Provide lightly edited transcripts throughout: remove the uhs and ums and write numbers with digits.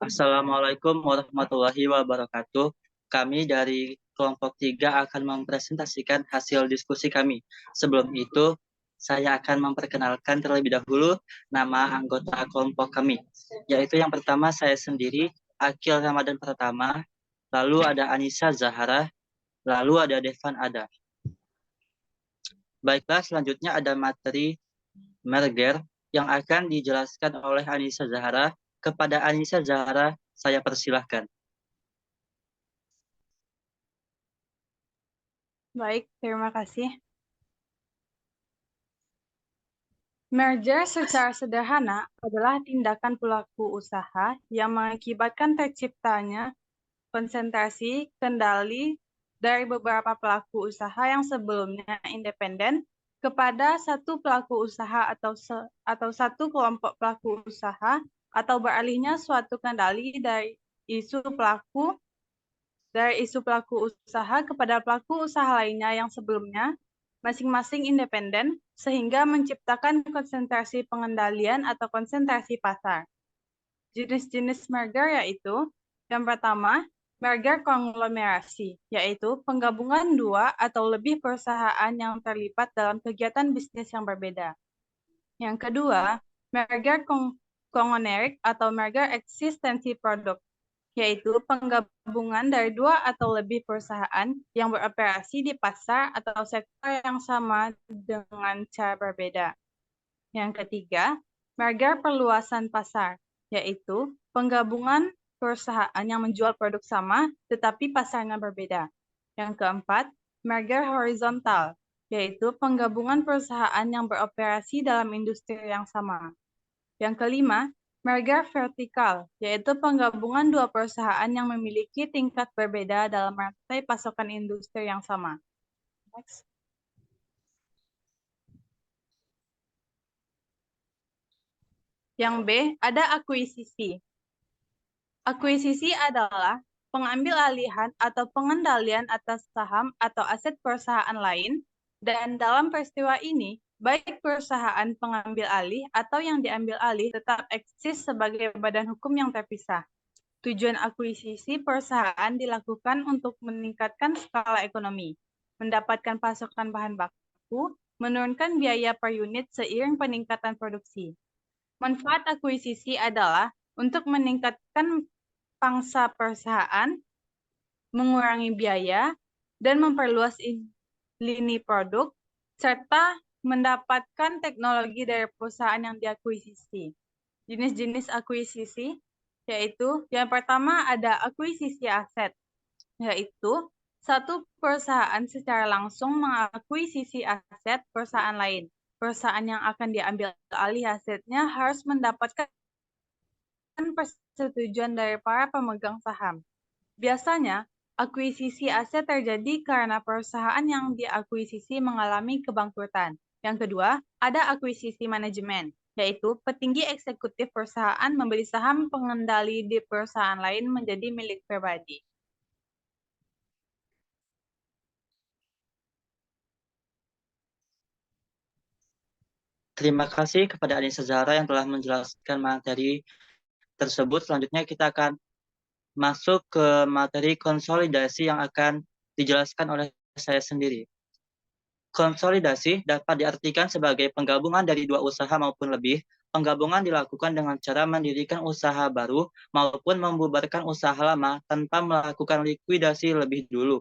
Assalamualaikum warahmatullahi wabarakatuh. Kami dari kelompok 3 akan mempresentasikan hasil diskusi kami. Sebelum itu, saya akan memperkenalkan terlebih dahulu nama anggota kelompok kami, yaitu yang pertama saya sendiri, Akil Ramadan Pratama, lalu ada Anissa Zahara, lalu ada Devan Ada. Baiklah, selanjutnya ada materi merger yang akan dijelaskan oleh Anissa Zahara. Kepada Anissa Zahara, saya persilahkan. Baik, terima kasih. Merger secara sederhana adalah tindakan pelaku usaha yang mengakibatkan terciptanya konsentrasi kendali dari beberapa pelaku usaha yang sebelumnya independen kepada satu pelaku usaha atau satu kelompok pelaku usaha, atau beralihnya suatu kendali dari isu pelaku usaha kepada pelaku usaha lainnya yang sebelumnya masing-masing independen, sehingga menciptakan konsentrasi pengendalian atau konsentrasi pasar. Jenis-jenis merger yaitu, yang pertama, merger konglomerasi, yaitu penggabungan dua atau lebih perusahaan yang terlibat dalam kegiatan bisnis yang berbeda. Yang kedua, merger kongonerik atau merger eksistensi produk, yaitu penggabungan dari dua atau lebih perusahaan yang beroperasi di pasar atau sektor yang sama dengan cara berbeda. Yang ketiga, merger perluasan pasar, yaitu penggabungan perusahaan yang menjual produk sama tetapi pasarnya berbeda. Yang keempat, merger horizontal, yaitu penggabungan perusahaan yang beroperasi dalam industri yang sama. Yang kelima, merger vertikal, yaitu penggabungan dua perusahaan yang memiliki tingkat berbeda dalam rantai pasokan industri yang sama. Next. Yang B, ada akuisisi. Akuisisi adalah pengambil alihan atau pengendalian atas saham atau aset perusahaan lain, dan dalam peristiwa ini, baik perusahaan pengambil alih atau yang diambil alih tetap eksis sebagai badan hukum yang terpisah. Tujuan akuisisi perusahaan dilakukan untuk meningkatkan skala ekonomi, mendapatkan pasokan bahan baku, menurunkan biaya per unit seiring peningkatan produksi. Manfaat akuisisi adalah untuk meningkatkan pangsa perusahaan, mengurangi biaya, dan memperluas lini produk, serta mendapatkan teknologi dari perusahaan yang diakuisisi. Jenis-jenis akuisisi yaitu yang pertama ada akuisisi aset, yaitu satu perusahaan secara langsung mengakuisisi aset perusahaan lain. Perusahaan yang akan diambil alih asetnya harus mendapatkan persetujuan dari para pemegang saham. Biasanya, akuisisi aset terjadi karena perusahaan yang diakuisisi mengalami kebangkrutan. Yang kedua, ada akuisisi manajemen, yaitu petinggi eksekutif perusahaan membeli saham pengendali di perusahaan lain menjadi milik pribadi. Terima kasih kepada Anissa Zahara yang telah menjelaskan materi tersebut. Selanjutnya kita akan masuk ke materi konsolidasi yang akan dijelaskan oleh saya sendiri. Konsolidasi dapat diartikan sebagai penggabungan dari dua usaha maupun lebih. Penggabungan dilakukan dengan cara mendirikan usaha baru maupun membubarkan usaha lama tanpa melakukan likuidasi lebih dulu.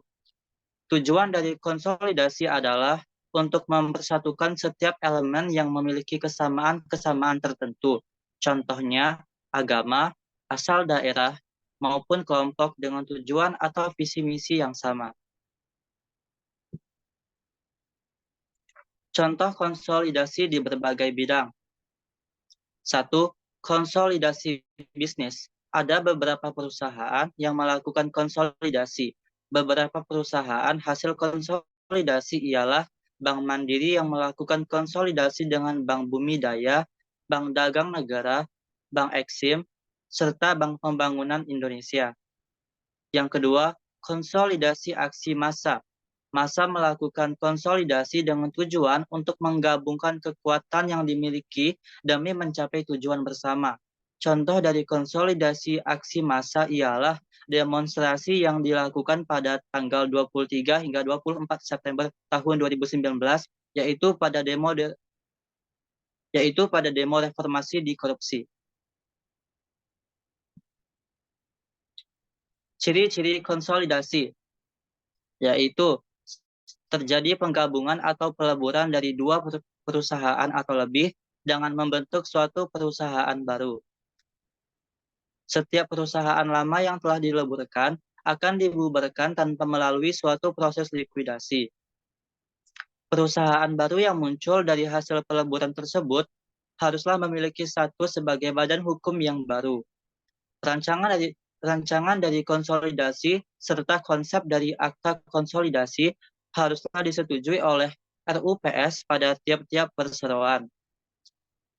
Tujuan dari konsolidasi adalah untuk mempersatukan setiap elemen yang memiliki kesamaan-kesamaan tertentu. Contohnya, agama, asal daerah, maupun kelompok dengan tujuan atau visi misi yang sama. Contoh konsolidasi di berbagai bidang. 1. Konsolidasi bisnis. Ada beberapa perusahaan yang melakukan konsolidasi. Beberapa perusahaan hasil konsolidasi ialah Bank Mandiri yang melakukan konsolidasi dengan Bank Bumi Daya, Bank Dagang Negara, Bank Eksim, serta Bank Pembangunan Indonesia. Yang kedua, konsolidasi aksi massa. massa melakukan konsolidasi dengan tujuan untuk menggabungkan kekuatan yang dimiliki demi mencapai tujuan bersama. Contoh dari konsolidasi aksi massa ialah demonstrasi yang dilakukan pada tanggal 23 hingga 24 September tahun 2019, yaitu pada demo reformasi di korupsi. Ciri-ciri konsolidasi yaitu terjadi penggabungan atau peleburan dari dua perusahaan atau lebih dengan membentuk suatu perusahaan baru. Setiap perusahaan lama yang telah dileburkan akan dibubarkan tanpa melalui suatu proses likuidasi. Perusahaan baru yang muncul dari hasil peleburan tersebut haruslah memiliki status sebagai badan hukum yang baru. Rancangan dari konsolidasi serta konsep dari akta konsolidasi haruslah disetujui oleh RUPS pada tiap-tiap perseroan.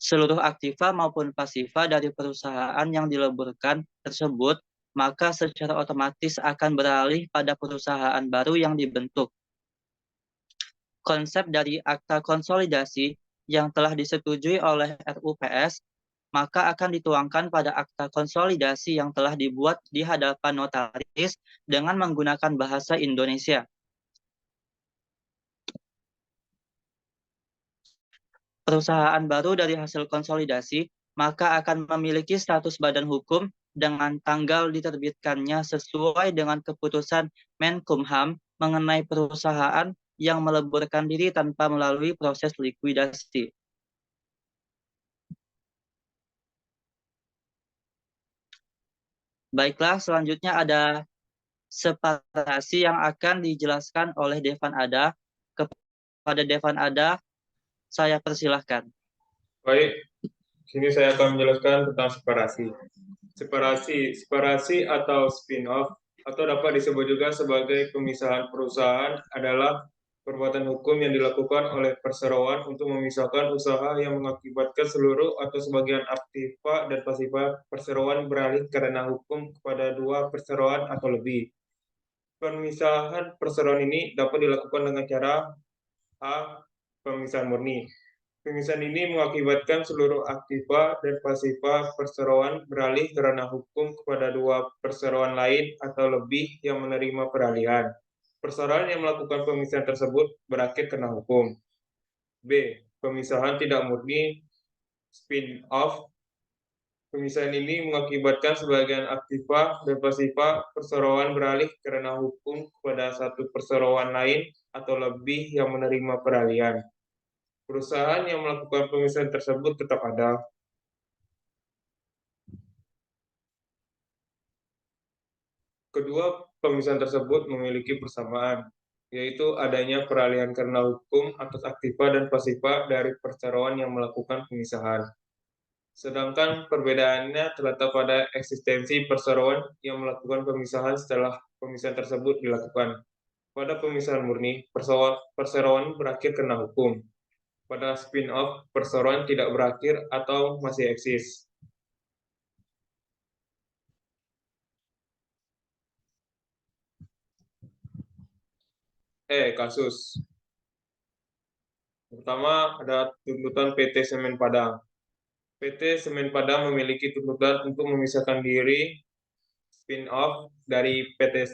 Seluruh aktiva maupun pasiva dari perusahaan yang dileburkan tersebut, maka secara otomatis akan beralih pada perusahaan baru yang dibentuk. Konsep dari akta konsolidasi yang telah disetujui oleh RUPS, maka akan dituangkan pada akta konsolidasi yang telah dibuat di hadapan notaris dengan menggunakan bahasa Indonesia. Perusahaan baru dari hasil konsolidasi maka akan memiliki status badan hukum dengan tanggal diterbitkannya sesuai dengan keputusan Menkumham mengenai perusahaan yang meleburkan diri tanpa melalui proses likuidasi. Baiklah, selanjutnya ada separasi yang akan dijelaskan oleh Devan Ada. Kepada Devan Ada, saya persilahkan. Baik, sini saya akan menjelaskan tentang separasi. Separasi atau spin-off atau dapat disebut juga sebagai pemisahan perusahaan adalah perbuatan hukum yang dilakukan oleh perseroan untuk memisahkan usaha yang mengakibatkan seluruh atau sebagian aktiva dan pasifa perseroan beralih karena hukum kepada dua perseroan atau lebih. Pemisahan perseroan ini dapat dilakukan dengan cara A. Pemisahan murni. Pemisahan ini mengakibatkan seluruh aktiva dan pasifa perseroan beralih karena hukum kepada dua perseroan lain atau lebih yang menerima peralihan. Perseroan yang melakukan pemisahan tersebut berakhir kena hukum. B. Pemisahan tidak murni spin-off. Pemisahan ini mengakibatkan sebagian aktiva dan pasifa perseroan beralih karena hukum kepada satu perseroan lain atau lebih yang menerima peralihan. Perusahaan yang melakukan pemisahan tersebut tetap ada. Kedua pemisahan tersebut memiliki persamaan, yaitu adanya peralihan karena hukum atas aktiva dan pasifa dari perseroan yang melakukan pemisahan. Sedangkan perbedaannya terletak pada eksistensi perseroan yang melakukan pemisahan setelah pemisahan tersebut dilakukan. Pada pemisahan murni, perseroan berakhir kena hukum. Pada spin-off, perseroan tidak berakhir atau masih eksis. Kasus. Pertama, ada tuntutan PT Semen Padang. PT Semen Padang memiliki tuntutan untuk memisahkan diri spin-off dari PT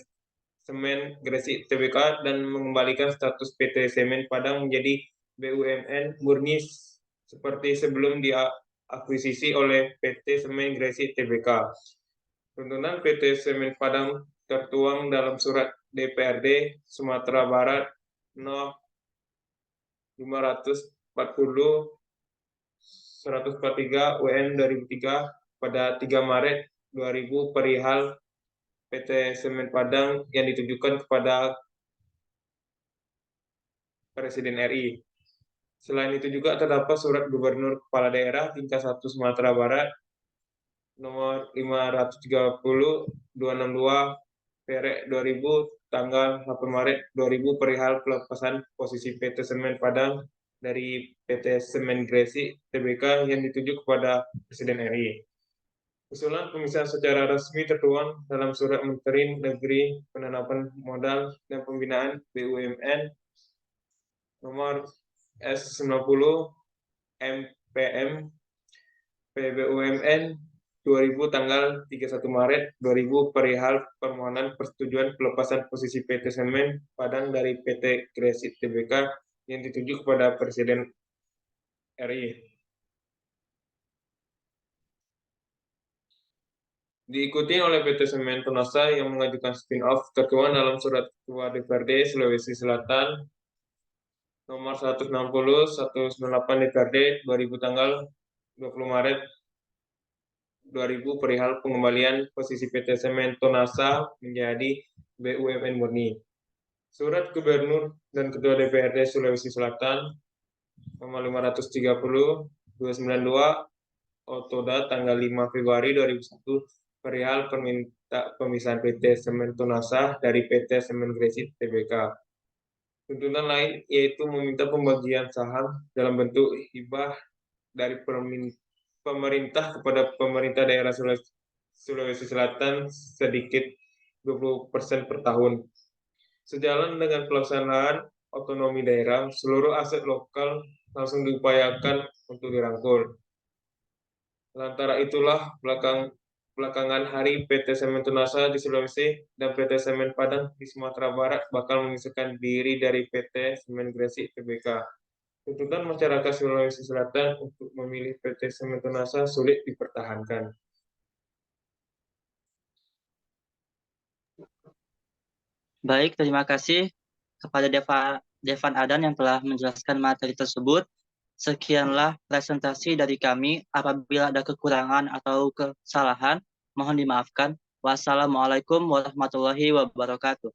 Semen Gresik Tbk dan mengembalikan status PT Semen Padang menjadi BUMN murni seperti sebelum diakuisisi oleh PT Semen Gresik Tbk. Tuntutan PT Semen Padang tertuang dalam surat DPRD Sumatera Barat No. 540 143 WN 2003 pada 3 Maret 2000 perihal PT Semen Padang yang ditujukan kepada Presiden RI. Selain itu juga terdapat surat Gubernur Kepala Daerah tingkat 1 Sumatera Barat nomor 530 262 Perek 2000 tanggal 8 Maret 2000 perihal pelepasan posisi PT Semen Padang dari PT Semen Gresik Tbk yang dituju kepada Presiden RI. Usulan pemisahan secara resmi tertuang dalam Surat Menteri Negeri Penanaman Modal dan Pembinaan BUMN nomor S90 MPM PBUMN 2000 tanggal 31 Maret 2000 perihal permohonan persetujuan pelepasan posisi PT Semen Padang dari PT Gresik Tbk yang dituju kepada Presiden RI. Diikuti oleh PT Semen Tonasa yang mengajukan spin-off tertuang dalam Surat Ketua DPRD Sulawesi Selatan nomor 160/198 DPRD 2000 tanggal 20 Maret 2000 perihal pengembalian posisi PT Semen Tonasa menjadi BUMN murni. Surat Gubernur dan Ketua DPRD Sulawesi Selatan nomor 530/292 Otoda tanggal 5 Februari 2001 perihal pemisahan PT Semen Tonasa dari PT Semen Gresik Tbk. Tuntutan lain yaitu meminta pembagian saham dalam bentuk hibah dari pemerintah kepada pemerintah daerah Sulawesi Selatan sedikit 20% per tahun. Sejalan dengan pelaksanaan otonomi daerah, seluruh aset lokal langsung diupayakan untuk dirangkul. Lantaran itulah belakangan hari PT Semen Tonasa di Sulawesi dan PT Semen Padang di Sumatera Barat bakal memisahkan diri dari PT Semen Gresik Tbk. Tuntutan masyarakat Sulawesi Selatan untuk memilih PT Semen Tonasa sulit dipertahankan. Baik, terima kasih kepada Devan Adan yang telah menjelaskan materi tersebut. Sekianlah presentasi dari kami. Apabila ada kekurangan atau kesalahan, mohon dimaafkan. Wassalamualaikum warahmatullahi wabarakatuh.